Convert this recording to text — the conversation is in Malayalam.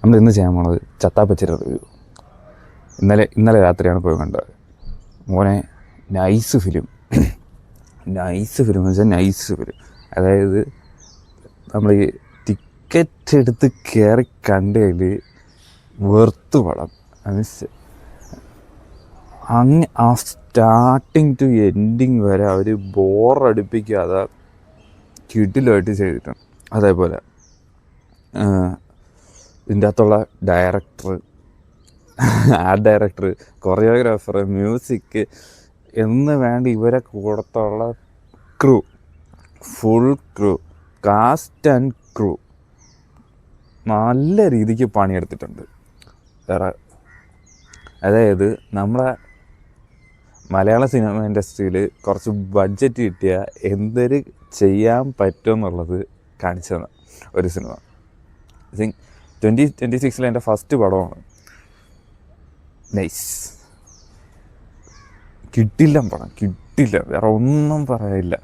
നമ്മൾ ഇന്ന് ചെയ്യാൻ പോണത് ചത്താപ്പച്ചിയുടെ റിവ്യൂ. ഇന്നലെ രാത്രിയാണ് പോയി കണ്ടത്. മോനെ നൈസ് ഫിലിം എന്ന് വെച്ചാൽ നൈസ് ഫിലിം. അതായത് നമ്മൾ ഈ ടിക്കറ്റ് എടുത്ത് കയറി കണ്ടതിൽ വെറുത്ത് പടം. മീൻസ് ആ സ്റ്റാർട്ടിങ് ടു എൻഡിങ് വരെ അവർ ബോറടിപ്പിക്കാതെ കിടിലായിട്ട് ചെയ്തിട്ടുണ്ട്. അതേപോലെ ഇതിൻ്റെ അകത്തുള്ള director, art director, choreographer, music എന്ന് വേണ്ട ഇവരെ കൂടത്തുള്ള crew, full crew, cast and crew നല്ല രീതിക്ക് പണിയെടുത്തിട്ടുണ്ട്. അതായത് നമ്മളെ മലയാള സിനിമ ഇൻഡസ്ട്രിയിൽ കുറച്ച് ബഡ്ജറ്റ് കിട്ടിയാൽ എന്തൊരു ചെയ്യാൻ പറ്റുമെന്നുള്ളത് കാണിച്ചതാണ് ഒരു സിനിമ. ഐ തിങ്ക് 2026 എൻ്റെ ഫസ്റ്റ് പടമാണ്. നൈസ്, കിട്ടില്ല പടം, കിട്ടില്ല, വേറെ ഒന്നും പറയാനില്ല.